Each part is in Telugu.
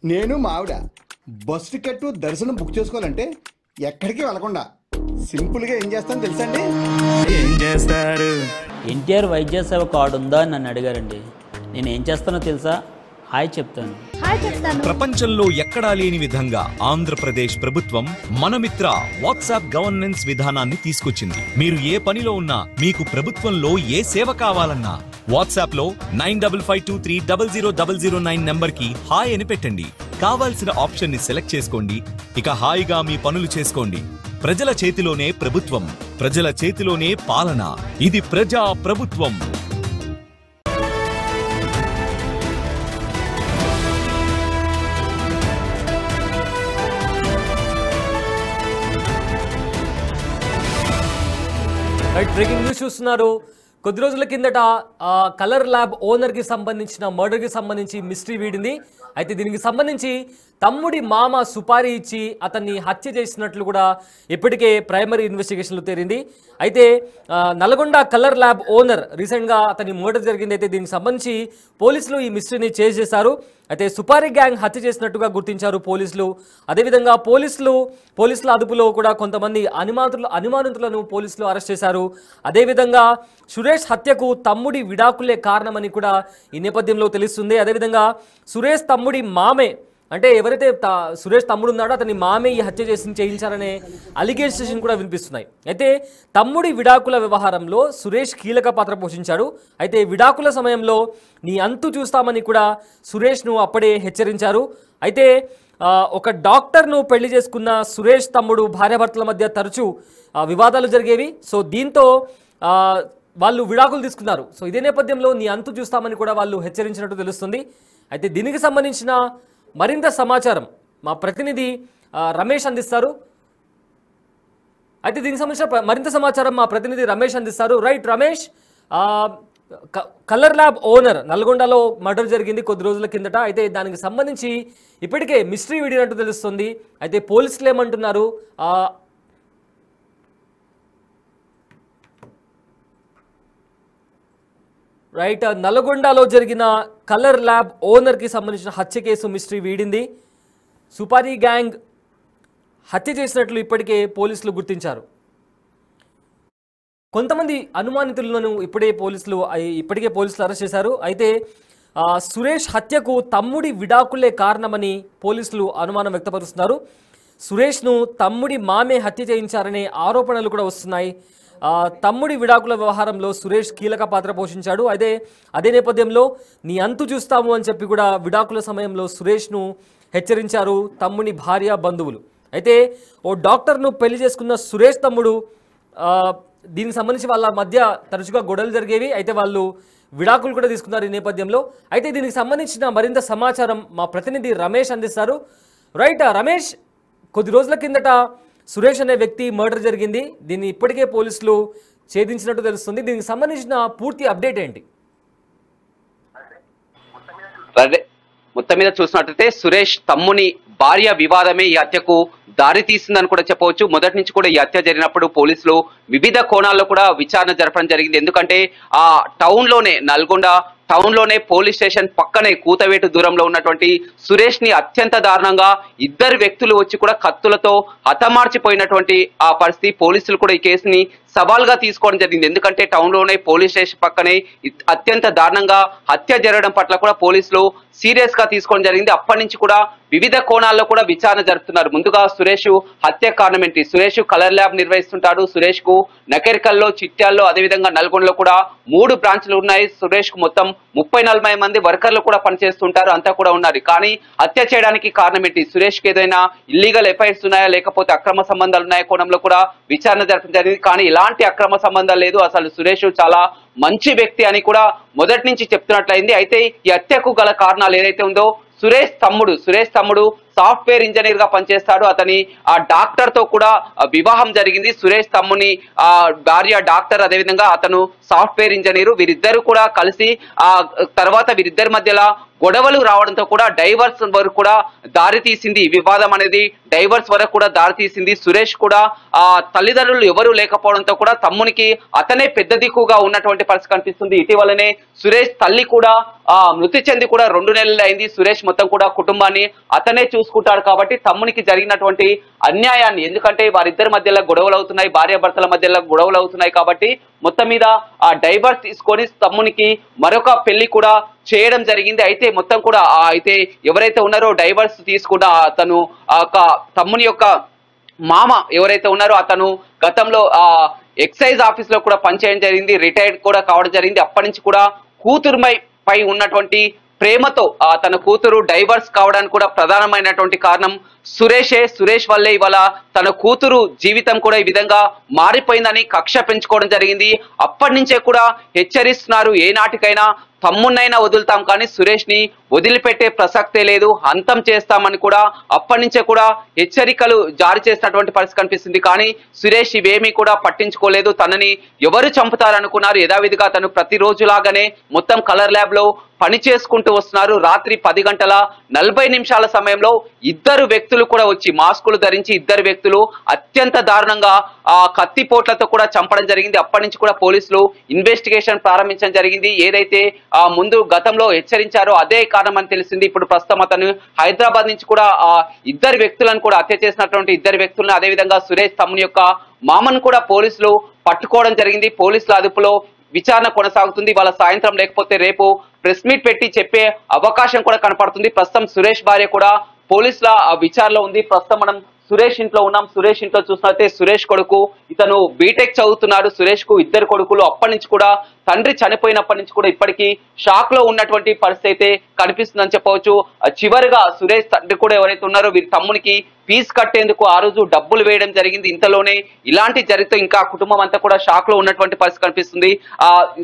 నేను మా ఆవిడ బస్ టికెట్ దర్శనం బుక్ చేసుకోవాలంటే ఎక్కడికి వెళ్ళకుండా సింపుల్గా ఏం చేస్తాను తెలుసా అండి? ఏం చేస్తారు? ఎన్టీఆర్ వైద్య సేవ కార్డు ఉందా అని నన్ను అడిగారండి. నేను ఏం చేస్తానో తెలుసా? హాయ్ చెప్తాను. ప్రపంచంలో ఎక్కడా లేని విధంగా ఆంధ్రప్రదేశ్ ప్రభుత్వం మనమిత్ర వాట్సాప్ గవర్నెన్స్ విధానాన్ని తీసుకొచ్చింది. మీరు ఏ పనిలో ఉన్నా, మీకు ప్రభుత్వంలో ఏ సేవ కావాలన్నా వాట్సాప్ లో 9552300009 నెంబర్ కి హాయ్ అని పెట్టండి. కావాల్సిన ఆప్షన్ ని సెలెక్ట్ చేసుకోండి. ఇక హాయిగా మీ పనులు చేసుకోండి. ప్రజల చేతిలోనే ప్రభుత్వం, ప్రజల చేతిలోనే పాలన. ఇది ప్రజా ప్రభుత్వం. బ్రేకింగ్ న్యూస్ చూస్తున్నారు. కొద్ది రోజుల కిందట కలర్ ల్యాబ్ ఓనర్కి సంబంధించిన మర్డర్కి సంబంధించి మిస్టరీ వీడింది. అయితే దీనికి సంబంధించి తమ్ముడి మామ సుపారీ ఇచ్చి అతన్ని హత్య చేసినట్లు కూడా ఇప్పటికే ప్రైమరీ ఇన్వెస్టిగేషన్లు తేలింది. అయితే నల్గొండ కలర్ ల్యాబ్ ఓనర్ రీసెంట్గా అతని మర్డర్ జరిగింది. అయితే దీనికి సంబంధించి పోలీసులు ఈ మిస్టరీని చేజ్ చేశారు. అయితే సుపారీ గ్యాంగ్ హత్య చేసినట్టుగా గుర్తించారు పోలీసులు. అదేవిధంగా పోలీసుల అదుపులో కూడా కొంతమంది అనుమానితులను పోలీసులు అరెస్ట్ చేశారు. అదేవిధంగా సురేష్ హత్యకు తమ్ముడి విడాకులే కారణమని కూడా ఈ నేపథ్యంలో తెలుస్తుంది. అదేవిధంగా సురేష్ తమ్ముడి మామే, అంటే ఎవరైతే సురేష్ తమ్ముడు ఉన్నాడో అతని మామే ఈ హత్య చేయించారనే అలిగేషన్ కూడా వినిపిస్తున్నాయి. అయితే తమ్ముడి విడాకుల వ్యవహారంలో సురేష్ కీలక పాత్ర పోషించాడు. అయితే విడాకుల సమయంలో నీ అంతు చూస్తామని కూడా సురేష్ను అప్పుడే హెచ్చరించారు. అయితే ఒక డాక్టర్ను పెళ్లి చేసుకున్న సురేష్ తమ్ముడు భార్యాభర్తల మధ్య తరచూ వివాదాలు జరిగేవి. సో దీంతో వాళ్ళు విడాకులు తీసుకున్నారు. సో ఇదే నేపథ్యంలో నీ అంతు చూస్తామని కూడా వాళ్ళు హెచ్చరించినట్టు తెలుస్తుంది. అయితే దీనికి సంబంధించిన మరింత సమాచారం మా ప్రతినిధి రమేష్ అందిస్తారు. అయితే దీనికి సంబంధించిన మరింత సమాచారం మా ప్రతినిధి రమేష్ అందిస్తారు. Right Ramesh, colour lab owner నల్గొండలో మర్డర్ జరిగింది కొద్ది రోజుల కిందట. అయితే దానికి సంబంధించి ఇప్పటికే మిస్టరీ వీడినట్టు తెలుస్తుంది. అయితే పోలీసులు ఏమంటున్నారు? రైట్, నల్గొండలో జరిగిన కలర్ ల్యాబ్ ఓనర్కి సంబంధించిన హత్య కేసు మిస్టరీ వీడింది. సుపారీ గ్యాంగ్ హత్య చేసినట్లు ఇప్పటికే పోలీసులు గుర్తించారు. కొంతమంది అనుమానితులను ఇప్పటికే పోలీసులు అరెస్ట్ చేశారు. అయితే సురేష్ హత్యకు తమ్ముడి విడాకులే కారణమని పోలీసులు అనుమానం వ్యక్తపరుస్తున్నారు. సురేష్ను తమ్ముడి మామే హత్య చేయించారనే ఆరోపణలు కూడా వస్తున్నాయి. తమ్ముడి విడాకుల వ్యవహారంలో సురేష్ కీలక పాత్ర పోషించాడు. అదే నేపథ్యంలో నీ అంతు చూస్తాము అని చెప్పి కూడా విడాకుల సమయంలో సురేష్ను హెచ్చరించారు తమ్ముని భార్య బంధువులు. అయితే ఓ డాక్టర్ను పెళ్లి చేసుకున్న సురేష్ తమ్ముడు, దీనికి సంబంధించి వాళ్ళ మధ్య తరచుగా గొడవలు జరిగేవి. అయితే వాళ్ళు విడాకులు కూడా తీసుకున్నారు ఈ నేపథ్యంలో. అయితే దీనికి సంబంధించిన మరింత సమాచారం మా ప్రతినిధి రమేష్ అందిస్తారు. రైట్ రమేష్, కొద్ది రోజుల కిందట సురేష్ అనే వ్యక్తి మర్డర్ జరిగింది. దీన్ని ఇప్పటికే పోలీసులు ఛేదించినట్టు తెలుస్తుంది. దీనికి సంబంధించిన పూర్తి అప్డేట్ ఏంటి? మొత్తం మీద చూసినట్లయితే సురేష్ తమ్ముని భార్య వివాదమే ఈ హత్యకు దారి తీసిందని కూడా చెప్పవచ్చు. మొదటి నుంచి కూడా ఈ హత్య జరిగినప్పుడు పోలీసులు వివిధ కోణాల్లో కూడా విచారణ జరపడం జరిగింది. ఎందుకంటే ఆ నల్గొండ టౌన్ లోనే పోలీస్ స్టేషన్ పక్కనే కూతవేటు దూరంలో ఉన్నటువంటి సురేష్ ని అత్యంత దారుణంగా ఇద్దరు వ్యక్తులు వచ్చి కూడా కత్తులతో హతమార్చిపోయినటువంటి ఆ పరిస్థితి. పోలీసులు కూడా ఈ కేసుని సవాల్గా తీసుకోవడం జరిగింది. ఎందుకంటే టౌన్ లోనే పోలీస్ స్టేషన్ పక్కనే అత్యంత దారుణంగా హత్య జరగడం పట్ల కూడా పోలీసులు సీరియస్ గా తీసుకోవడం జరిగింది. అప్పటి నుంచి కూడా వివిధ కోణాల్లో కూడా విచారణ జరుపుతున్నారు. ముందుగా సురేష్ హత్య కారణం ఏంటి? సురేష్ కలర్ ల్యాబ్ నిర్వహిస్తుంటాడు. సురేష్ కు నకరికల్లో, చిట్యాల్లో, అదేవిధంగా నల్గొండలో కూడా 3 బ్రాంచ్లు ఉన్నాయి. సురేష్ కు మొత్తం 30-40 మంది వర్కర్లు కూడా పనిచేస్తుంటారు. అంతా కూడా ఉన్నారు. కానీ హత్య చేయడానికి కారణం ఏంటి? సురేష్ కి ఏదైనా ఇల్లీగల్ ఎఫైర్స్ ఉన్నాయా, లేకపోతే అక్రమ సంబంధాలు ఉన్నాయా కోణంలో కూడా విచారణ జరపడం జరిగింది. కానీ ఇలాంటి అక్రమ సంబంధాలు లేదు. అసలు సురేష్ చాలా మంచి వ్యక్తి అని కూడా మొదటి నుంచి చెప్తున్నట్లయింది. అయితే ఈ హత్యకు గల కారణాలు ఏదైతే ఉందో సురేష్ తమ్ముడు సాఫ్ట్వేర్ ఇంజనీర్ గా పనిచేస్తాడు. అతని ఆ డాక్టర్ తో కూడా వివాహం జరిగింది. సురేష్ తమ్ముని భార్య డాక్టర్, అదేవిధంగా అతను సాఫ్ట్వేర్ ఇంజనీరు. వీరిద్దరు కూడా కలిసి ఆ తర్వాత వీరిద్దరి మధ్యలో గొడవలు రావడంతో కూడా డైవర్స్ వరకు కూడా దారి తీసింది. వివాదం అనేది డైవర్స్ వరకు కూడా దారి తీసింది. సురేష్ కూడా ఆ తల్లిదండ్రులు ఎవరు లేకపోవడంతో కూడా తమ్మునికి అతనే పెద్ద దిక్కుగా ఉన్నటువంటి పరిస్థితి కనిపిస్తుంది. ఇటీవలనే సురేష్ తల్లి కూడా మృతి చెంది కూడా 2 నెలలు అయింది. సురేష్ మొత్తం కూడా కుటుంబాన్ని అతనే చూసుకుంటాడు. కాబట్టి తమ్మునికి జరిగినటువంటి అన్యాయాన్ని, ఎందుకంటే వారిద్దరి మధ్యలో గొడవలు అవుతున్నాయి, భార్యాభర్తల మధ్యలో గొడవలు అవుతున్నాయి కాబట్టి మొత్తం మీద ఆ డైవర్స్ తీసుకొని తమ్మునికి మరొక పెళ్లి కూడా చేయడం జరిగింది. అయితే మొత్తం కూడా అయితే ఎవరైతే ఉన్నారో డైవర్స్ తీసుకున్న అతను తమ్ముని యొక్క మామ ఎవరైతే ఉన్నారో అతను గతంలో ఎక్సైజ్ ఆఫీస్ లో కూడా పనిచేయడం జరిగింది, రిటైర్డ్ కూడా కావడం జరిగింది. అప్పటి నుంచి కూడా కూతురుపై ఉన్నటువంటి ప్రేమతో తన కూతురు డైవర్స్ కావడానికి కూడా ప్రధానమైనటువంటి కారణం సురేష్ వల్లే ఇవాళ తన కూతురు జీవితం కూడా ఈ విధంగా మారిపోయిందని కక్ష పెంచుకోవడం జరిగింది. అప్పటి నుంచే కూడా హెచ్చరిస్తున్నారు, ఏనాటికైనా తమ్మున్నైనా వదులుతాం కానీ సురేష్ ని వదిలిపెట్టే ప్రసక్తే లేదు, అంతం చేస్తామని కూడా అప్పటి నుంచే కూడా హెచ్చరికలు జారీ చేసినటువంటి పరిస్థితి కనిపిస్తుంది. కానీ సురేష్ ఇవేమీ కూడా పట్టించుకోలేదు. తనని ఎవరు చంపుతారనుకున్నారు. యథావిధిగా తను ప్రతిరోజులాగానే మొత్తం కలర్ ల్యాబ్ లో పని చేసుకుంటూ వస్తున్నారు. రాత్రి 10:40 సమయంలో ఇద్దరు వ్యక్తులు కూడా వచ్చి మాస్కులు ధరించి ఇద్దరు వ్యక్తులు అత్యంత దారుణంగా కత్తిపోట్లతో కూడా చంపడం జరిగింది. అప్పటి నుంచి కూడా పోలీసులు ఇన్వెస్టిగేషన్ ప్రారంభించడం జరిగింది. ఏదైతే ముందు గతంలో హెచ్చరించారో అదే కారణం అని తెలిసింది. ఇప్పుడు ప్రస్తుతం అతను హైదరాబాద్ నుంచి కూడా ఇద్దరు వ్యక్తులను కూడా హత్య చేసినటువంటి ఇద్దరు వ్యక్తులను, అదేవిధంగా సురేష్ తమ్ముని యొక్క మామను కూడా పోలీసులు పట్టుకోవడం జరిగింది. పోలీసుల అదుపులో విచారణ కొనసాగుతుంది. వాళ్ళ సాయంత్రం లేకపోతే రేపు ప్రెస్ మీట్ పెట్టి చెప్పే అవకాశం కూడా కనపడుతుంది. ప్రస్తుతం సురేష్ భార్య కూడా పోలీసుల విచారణలో ఉంది. ప్రస్తుతం మనం సురేష్ ఇంట్లో ఉన్నాం. సురేష్ ఇంట్లో చూసినట్లయితే సురేష్ కొడుకు ఇతను బీటెక్ చదువుతున్నాడు. సురేష్ కు ఇద్దరు కొడుకులు. అప్పటి నుంచి కూడా తండ్రి చనిపోయినప్పటి నుంచి కూడా ఇప్పటికీ షాక్ లో ఉన్నటువంటి పరిస్థితి అయితే కనిపిస్తుందని చెప్పవచ్చు. చివరిగా సురేష్ తండ్రి కూడా ఎవరైతే ఉన్నారో వీరి తమ్మునికి ఫీజు కట్టేందుకు ఆ రోజు డబ్బులు వేయడం జరిగింది. ఇంతలోనే ఇలాంటి జరిగితే ఇంకా కుటుంబం అంతా కూడా షాక్ లో ఉన్నటువంటి పరిస్థితి కనిపిస్తుంది.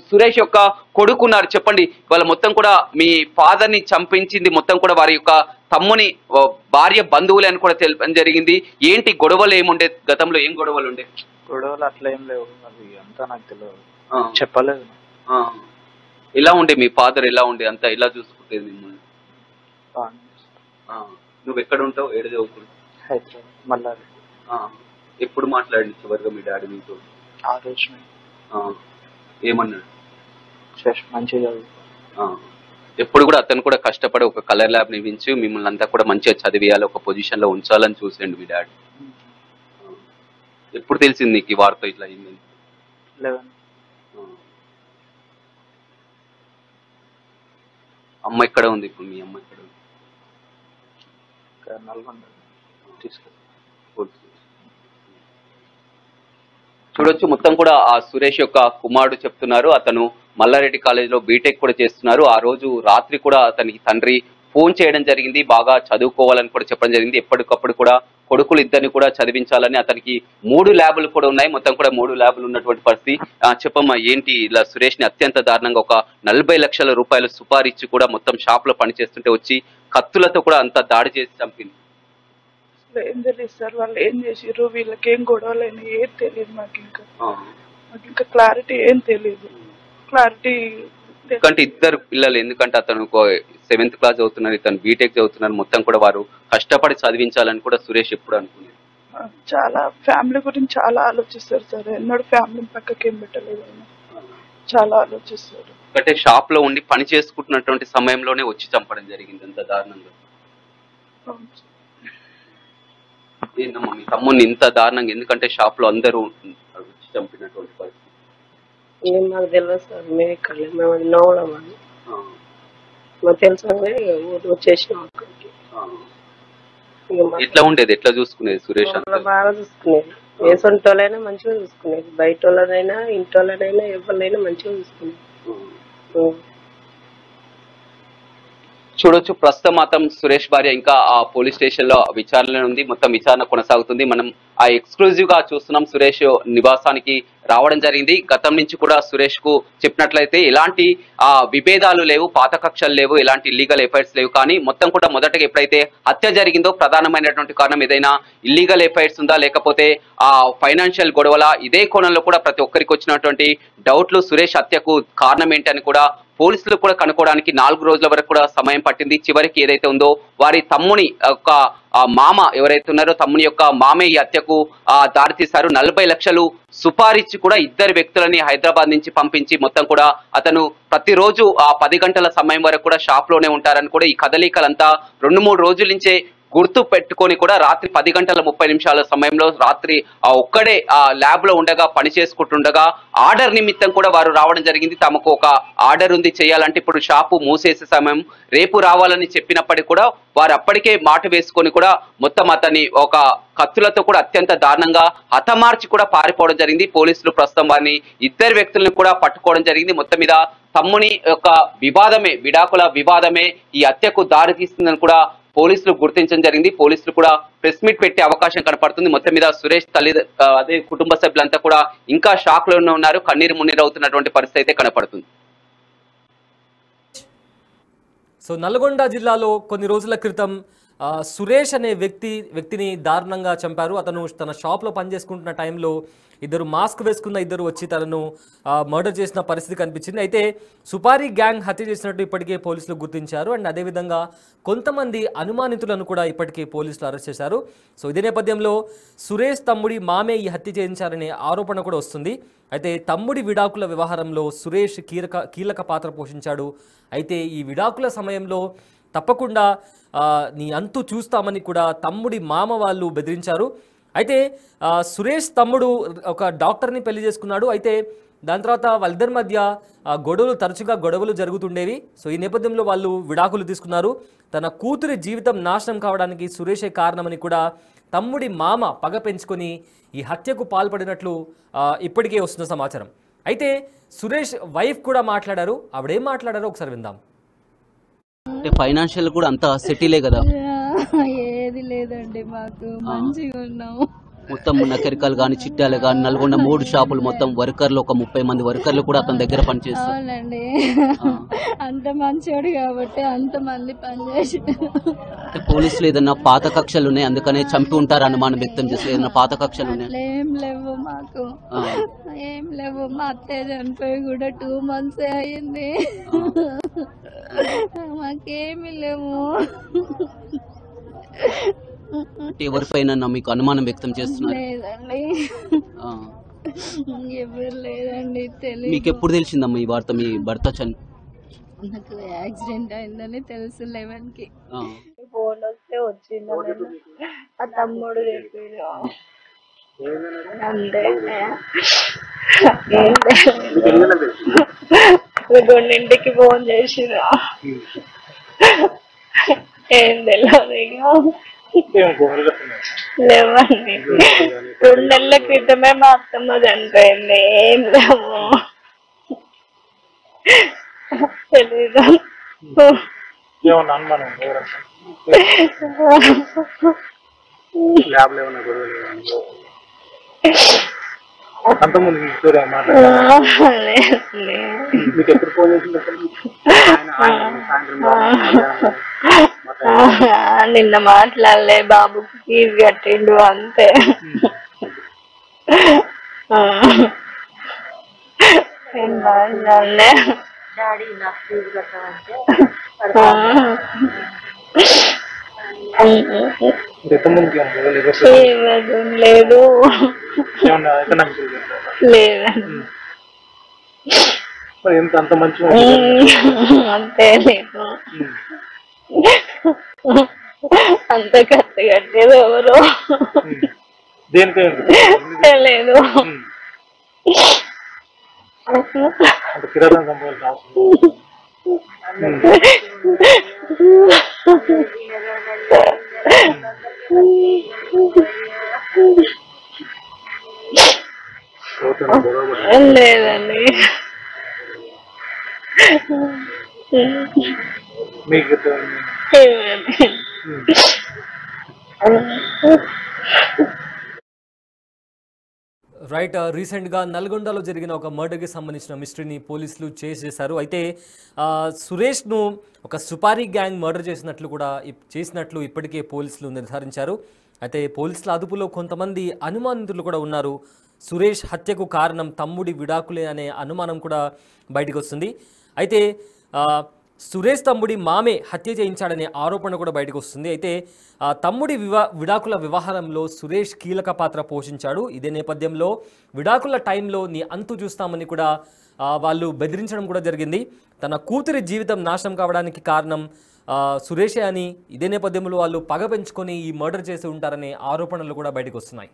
సురేష్ యొక్క కొడుకున్నారు, చెప్పండి వాళ్ళ మొత్తం కూడా మీ ఫాదర్ ని చంపించింది మొత్తం కూడా వారి యొక్క తమ్ముని భార్య బంధువులు అని కూడా తెలపడం జరిగింది. ఏంటి గొడవలు ఏముండే, గతంలో ఏం గొడవలు ఉండే? గొడవలు అట్లా ఏం లేవు, అది అంతా నాకు తెలియదు, చెప్పలేదు. ఎలా ఉండే మీ ఫాదర్, ఎలా ఉండే, అంతా ఎలా చూసుకుంటేది మిమ్మల్ని? నువ్వు ఎక్కడ ఉంటావు, ఏడు చదువుకుంటావు? హైదరాబాద్ మల్లారి. ఎప్పుడు మాట్లాడి చివరిగా మీ డాడీ మీతో? ఆ రోజు ఏమన్నాడు? మంచిగా ఎప్పుడు కూడా అతను కూడా కష్టపడి ఒక కలర్ ల్యాబ్ నిర్మించి మిమ్మల్ని అంతా కూడా మంచిగా చదివేయాలి, ఒక పొజిషన్ లో ఉంచాలని చూసేయండి మీ డాడీ. ఎప్పుడు తెలిసింది నీకు ఈ వార్త ఇట్లా అయింది? 11. అమ్మ ఎక్కడ ఉంది ఇప్పుడు? మీ అమ్మ ఎక్కడ ఉంది? నల్గొండ తీసుకెళ్ళి. చూడొచ్చు మొత్తం కూడా ఆ సురేష్ యొక్క కుమారుడు చెప్తున్నారు, అతను మల్లారెడ్డి కాలేజీలో బీటెక్ కూడా చేస్తున్నారు. ఆ రోజు రాత్రి కూడా అతనికి తండ్రి ఫోన్ చేయడం జరిగింది, బాగా చదువుకోవాలని కూడా చెప్పడం జరిగింది. ఎప్పటికప్పుడు కూడా కొడుకులు ఇద్దరిని కూడా చదివించాలని. అతనికి 3 ల్యాబులు కూడా ఉన్నాయి, మొత్తం కూడా 3 ల్యాబులు ఉన్నటువంటి పరిస్థితి. చెప్పమ్మా ఏంటి ఇలా సురేష్ ని అత్యంత దారుణంగా ఒక 40 లక్షల రూపాయలు సుపారీ ఇచ్చి కూడా మొత్తం షాప్ లో పనిచేస్తుంటే వచ్చి కత్తులతో కూడా అంతా దాడి చేసి చంపింది? ఏం తెలియదు సార్, వాళ్ళు ఏం చేసిర్రు, వీళ్ళకి ఏం గొడవలైనా ఏం తెలియదు మాకు ఇంకా క్లారిటీ ఏం తెలియదు. క్లారిటీ ఎందుకంటే ఇద్దరు పిల్లలు, ఎందుకంటే అతను 7th క్లాస్ చదువుతున్నారు, ఇతను బీటెక్ చదువుతున్నారు, మొత్తం కూడా వారు కష్టపడి చదివించాలని కూడా సురేష్ ఎప్పుడు అనుకున్నారు. చాలా ఫ్యామిలీ గురించి చాలా ఆలోచిస్తారు సార్, ఎన్నడూ ఫ్యామిలీ పక్కకి ఏం పెట్టలేదు, చాలా ఆలోచిస్తారు. అంటే షాప్ లో ఉండి పని చేసుకుంటున్నటువంటి సమయంలోనే వచ్చి చంపడం జరిగింది అంత దారుణంగా. ఏందమ్మా మీ తమ్ముడిని ఇంత దారుణంగా, ఎందుకంటే షాప్ లో అందరూ వచ్చి చంపినటువంటి పరిస్థితి? ఏం మాకు తెలియదు సార్, మేము ఇక్కడ మేము నవ్వడమని మాకు తెలుసు, ఊరు వచ్చేసినాం అక్కడికి. ఎట్లా ఉండేది, ఎట్లా చూసుకునేది సురేష్? బాగా చూసుకునేది, ఏ సొంటోళ్ళైనా మంచిగా చూసుకునేది, బయట వాళ్ళనైనా ఇంటోళ్ళనైనా ఎవరినైనా మంచిగా చూసుకునేది. చూడొచ్చు ప్రస్తుతం మాత్రం సురేష్ భార్య ఇంకా ఆ పోలీస్ స్టేషన్ లో విచారణ ఉంది. మొత్తం విచారణ కొనసాగుతుంది. మనం ఆ ఎక్స్క్లూజివ్ గా చూస్తున్నాం. సురేష్ నివాసానికి రావడం జరిగింది. గతం నుంచి కూడా సురేష్ కు చెప్పినట్లయితే ఎలాంటి విభేదాలు లేవు, పాత కక్షలు లేవు, ఎలాంటి ఇల్లీగల్ ఎఫైర్స్ లేవు. కానీ మొత్తం కూడా మొదటగా ఎప్పుడైతే హత్య జరిగిందో ప్రధానమైనటువంటి కారణం ఏదైనా ఇల్లీగల్ ఎఫైర్స్ ఉందా లేకపోతే ఆ ఫైనాన్షియల్ గొడవల, ఇదే కోణంలో కూడా ప్రతి ఒక్కరికి వచ్చినటువంటి డౌట్లు సురేష్ హత్యకు కారణం ఏంటని కూడా పోలీసులు కూడా కనుక్కోవడానికి 4 రోజుల వరకు కూడా సమయం పట్టింది. చివరికి ఏదైతే ఉందో వారి తమ్ముని యొక్క మామ ఎవరైతే ఉన్నారో తమ్ముని యొక్క మామే ఈ హత్యకు దారితీశారు. 40 లక్షలు సుపారీచ్చి కూడా ఇద్దరు వ్యక్తులని హైదరాబాద్ నుంచి పంపించి మొత్తం కూడా అతను ప్రతిరోజు 10 గంటల సమయం వరకు కూడా షాప్ లోనే ఉంటారని కూడా ఈ కదలికలంతా 2-3 రోజుల నుంచే గుర్తు పెట్టుకొని కూడా రాత్రి 10 గంటల 30 నిమిషాల సమయంలో రాత్రి ఒక్కడే ల్యాబ్ లో ఉండగా పని చేసుకుంటుండగా ఆర్డర్ నిమిత్తం కూడా వారు రావడం జరిగింది. తమకు ఒక ఆర్డర్ ఉంది చేయాలంటే ఇప్పుడు షాపు మూసేసే సమయం, రేపు రావాలని చెప్పినప్పటికీ కూడా వారు అప్పటికే మాట వేసుకొని కూడా మొత్తం అతన్ని ఒక కత్తులతో కూడా అత్యంత దారుణంగా హతమార్చి కూడా పారిపోవడం జరిగింది. పోలీసులు ప్రస్తుతం వారిని ఇద్దరు వ్యక్తులను కూడా పట్టుకోవడం జరిగింది. మొత్తం మీద తమ్ముని యొక్క వివాదమే, విడాకుల వివాదమే ఈ హత్యకు దారి తీస్తుందని కూడా పోలీసులు గుర్తించడం జరిగింది. పోలీసులు కూడా ప్రెస్ మీట్ పెట్టే అవకాశం కనపడుతుంది. మొత్తం మీద సురేష్ అదే కుటుంబ సభ్యులంతా కూడా ఇంకా షాక్ లోనే ఉన్నారు. కన్నీరు మున్నీరు అవుతున్నటువంటి పరిస్థితి అయితే కనపడుతుంది. సో నల్గొండ జిల్లాలో కొన్ని రోజుల క్రితం సురేష్ అనే వ్యక్తిని దారుణంగా చంపారు. అతను తన షాప్లో పనిచేసుకుంటున్న టైంలో ఇద్దరు మాస్క్ వేసుకున్న ఇద్దరు వచ్చి తనను మర్డర్ చేసిన పరిస్థితి కనిపించింది. అయితే సుపారీ గ్యాంగ్ హత్య చేసినట్టు ఇప్పటికే పోలీసులు గుర్తించారు. అండ్ అదేవిధంగా కొంతమంది అనుమానితులను కూడా ఇప్పటికే పోలీసులు అరెస్ట్ చేశారు. సో ఇదే నేపథ్యంలో సురేష్ తమ్ముడి మామే ఈ హత్య చేయించారనే ఆరోపణ కూడా వస్తుంది. అయితే తమ్ముడి విడాకుల వ్యవహారంలో సురేష్ కీలక పాత్ర పోషించాడు. అయితే ఈ విడాకుల సమయంలో తప్పకుండా నీ అంతు చూస్తామని కూడా తమ్ముడి మామ వాళ్ళు బెదిరించారు. అయితే సురేష్ తమ్ముడు ఒక డాక్టర్ని పెళ్లి చేసుకున్నాడు. అయితే దాని తర్వాత వాళ్ళిద్దరి మధ్య తరచుగా గొడవలు జరుగుతుండేవి. సో ఈ నేపథ్యంలో వాళ్ళు విడాకులు తీసుకున్నారు. తన కూతురి జీవితం నాశనం కావడానికి సురేషే కారణమని కూడా తమ్ముడి మామ పగ పెంచుకొని ఈ హత్యకు పాల్పడినట్లు ఇప్పటికే వస్తున్న సమాచారం. అయితే సురేష్ వైఫ్ కూడా మాట్లాడారు. ఆవిడేం మాట్లాడారో ఒకసారి విందాం. అంటే ఫైనాన్షియల్ కూడా అంత సెటిలే కదా? ఏది లేదండి, మాకు మంచిగా ఉన్నాము. మొత్తం నకరికలు కానీ చిట్టాలు కానీ నల్గొండ 3 షాపులు మొత్తం వర్కర్లు ఒక 30 మంది వర్కర్లు కూడా అతని దగ్గర పనిచేస్తారు. అవునండి, అంత మంచోడు కాబట్టి అంత మంది పనిచేసి. పోలీసులు ఏదన్నా పాత కక్షలు ఉన్నాయి అందుకనే చంపి ఉంటారు అనుమానం వ్యక్తం చేసి, ఏదన్నా పాత కక్షలు ఉన్నాయి? ఏం లేవు మాకు, ఏం లేవు. మా అత్తయ్య చనిపోయి కూడా 2 months అయ్యింది. మాకేమి లేవు. ఎవరిపైన మీకు అనుమానం వ్యక్తం చేస్తున్నారు? లేదండి, ఎవరు లేదండి. తెలియదు. మీకు ఎప్పుడు తెలిసిందమ్మా ఈ వార్త? మీ భర్త నాకు యాక్సిడెంట్ అయిందని తెలుసు 11 కి. ఫోన్ వస్తే వచ్చిందని ఆ తమ్ముడు చెప్పాడు. అంతే, 2ంటికి ఫోన్ చేసిరా. ఏం తెలియదు ఇక. లేవండి, 2 నెలల క్రితమే మా అత్తమ్మ చనిపోయింది. ఏం లేవు, తెలీదు. నిన్న మాట్లాడలే, బాబుకి ఫీజు కట్టిండు అంతే. మాట్లాడలే. లేదు, అంతే లేదు. అంత కత్తి కట్టేది ఎవరు లేదు. లేదండి. మీకు రైట్, రీసెంట్గా నల్గొండలో జరిగిన ఒక మర్డర్కి సంబంధించిన మిస్టరీని పోలీసులు చేశారు. అయితే సురేష్ను ఒక సుపారీ గ్యాంగ్ మర్డర్ చేసినట్లు ఇప్పటికే పోలీసులు నిర్ధారించారు. అయితే పోలీసుల అదుపులో కొంతమంది అనుమానితులు కూడా ఉన్నారు. సురేష్ హత్యకు కారణం తమ్ముడి విడాకులే అనే అనుమానం కూడా బయటకు వస్తుంది. అయితే సురేష్ తమ్ముడి మామే హత్య చేయించాడనే ఆరోపణ కూడా బయటకు వస్తుంది. అయితే తమ్ముడి విడాకుల వ్యవహారంలో సురేష్ కీలక పాత్ర పోషించాడు. ఇదే నేపథ్యంలో విడాకుల టైంలో నీ అంతు చూస్తామని కూడా వాళ్ళు బెదిరించడం కూడా జరిగింది. తన కూతురి జీవితం నాశనం కావడానికి కారణం సురేషే అని ఇదే నేపథ్యంలో వాళ్ళు పగ పెంచుకొని ఈ మర్డర్ చేసి ఉంటారనే ఆరోపణలు కూడా బయటకు వస్తున్నాయి.